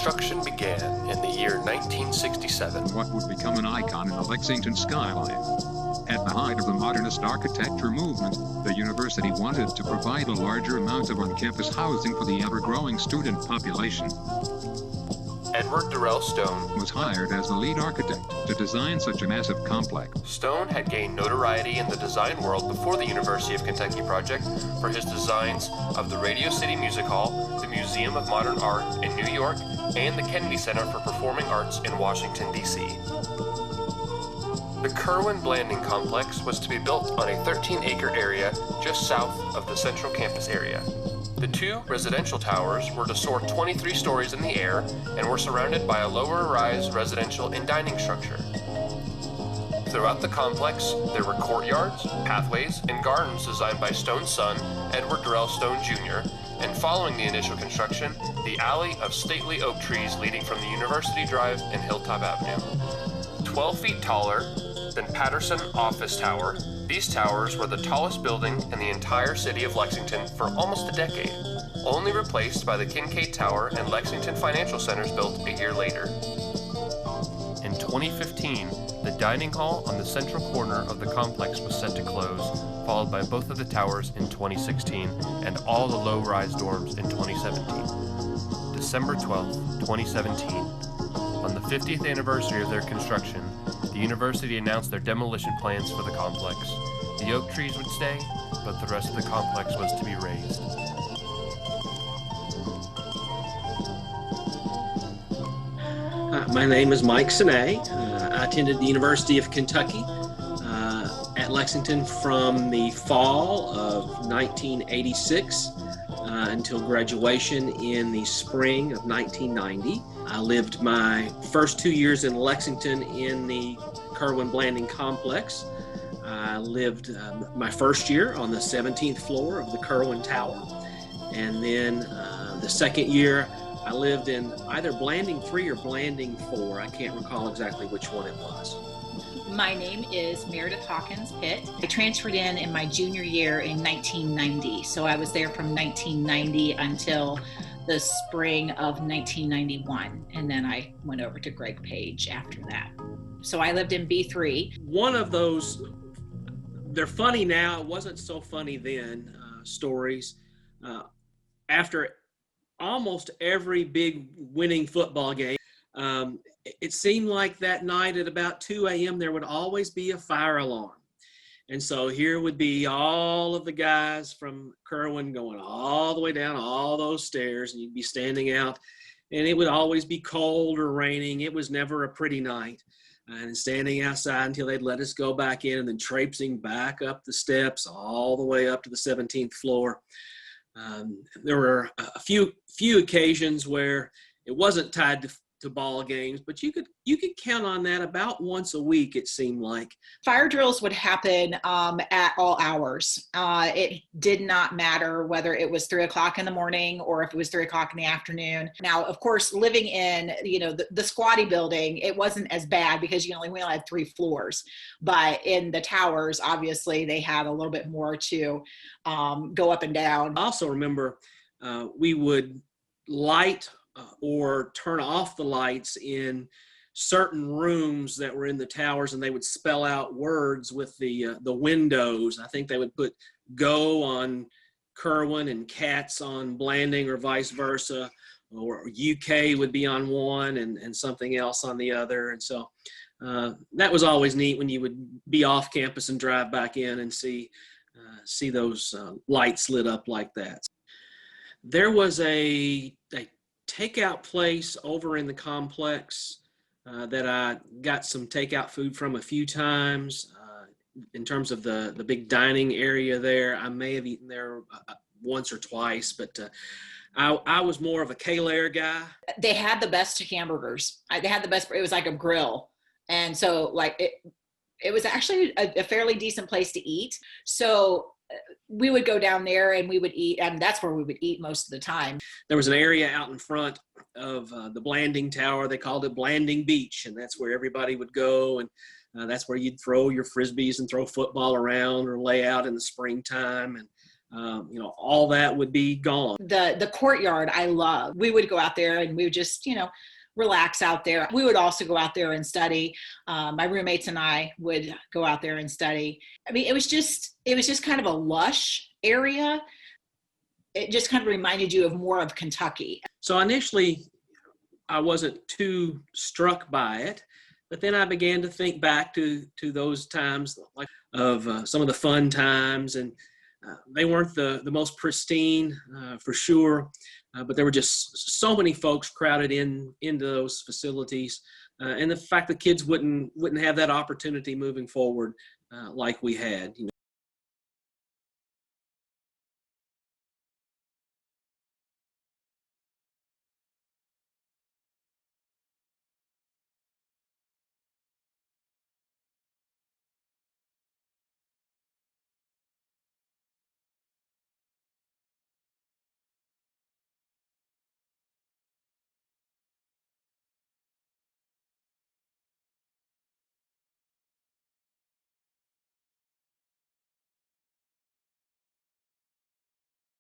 Construction began in the year 1967. What would become an icon in the Lexington skyline. At the height of the modernist architecture movement, the university wanted to provide a larger amount of on-campus housing for the ever-growing student population. Edward Durrell Stone Was hired as the lead architect to design such a massive complex. Stone had gained notoriety in the design world before the University of Kentucky project for his designs of the Radio City Music Hall, the Museum of Modern Art in New York, and the Kennedy Center for Performing Arts in Washington, D.C. The Kirwan Blanding Complex was to be built on a 13-acre area just south of the central campus area. The two residential towers were to soar 23 stories in the air and were surrounded by a lower-rise residential and dining structure. Throughout the complex, there were courtyards, pathways, and gardens designed by Stone's son, Edward Durrell Stone Jr., and following the initial construction, the alley of stately oak trees leading from the University Drive and Hilltop Avenue. 12 feet taller than Patterson Office Tower, these towers were the tallest building in the entire city of Lexington for almost a decade, only replaced by the Kincaid Tower and Lexington Financial Centers built a year later. In 2015, the dining hall on the central corner of the complex was set to close, followed by both of the towers in 2016 and all the low-rise dorms in 2017. December 12, 2017, on the 50th anniversary of their construction, the university announced their demolition plans for the complex. The oak trees would stay, but the rest of the complex was to be razed. My name is Mike Sinay. I attended the University of Kentucky at Lexington from the fall of 1986 until graduation in the spring of 1990. I lived my first 2 years in Lexington in the Kirwan Blanding Complex. I lived my first year on the 17th floor of the Kirwan Tower. And then the second year, I lived in either Blanding 3 or Blanding 4. I can't recall exactly which one it was. My name is Meredith Hawkins Pitt. I transferred in my junior year in 1990. So I was there from 1990 until the spring of 1991. And then I went over to Greg Page after that. So I lived in B3. One of those, they're funny now, it wasn't so funny then, stories. After almost every big winning football game, it seemed like that night at about 2 a.m. there would always be a fire alarm. And so here would be all of the guys from Kirwan going all the way down all those stairs, and you'd be standing out, and it would always be cold or raining. It was never a pretty night. And standing outside until they'd let us go back in, and then traipsing back up the steps all the way up to the 17th floor. There were a few occasions where it wasn't tied to ball games, but you could count on that about once a week, it seemed like. Fire drills would happen at all hours. It did not matter whether it was 3 o'clock in the morning or if it was 3 o'clock in the afternoon. Now, of course, living in the squatty building, it wasn't as bad because we only had 3 floors. But in the towers, obviously, they had a little bit more to go up and down. I also remember we would light or turn off the lights in certain rooms that were in the towers, and they would spell out words with the windows. I think they would put "Go" on Kirwan and "Cats" on Blanding, or vice versa, or UK would be on one and something else on the other. And so that was always neat when you would be off campus and drive back in and see those lights lit up like that. There was a takeout place over in the complex that I got some takeout food from a few times. In terms of the big dining area there, I may have eaten there once or twice, but I was more of a K-Layer guy. They had the best hamburgers. They had the best. It was like a grill, and so it was actually a fairly decent place to eat. So we would go down there and we would eat, and that's where we would eat most of the time. There was an area out in front of the Blanding Tower. They called it Blanding Beach, and that's where everybody would go, and that's where you'd throw your frisbees and throw football around or lay out in the springtime. And all that would be gone. The courtyard I love. We would go out there and we would just, relax out there. We would also go out there and study. My roommates and I would go out there and study. I mean, it was just kind of a lush area. It just kind of reminded you of more of Kentucky. So initially, I wasn't too struck by it, but then I began to think back to those times, like of some of the fun times, and they weren't the most pristine for sure, but there were just so many folks crowded into those facilities, and the fact that kids wouldn't have that opportunity moving forward like we had.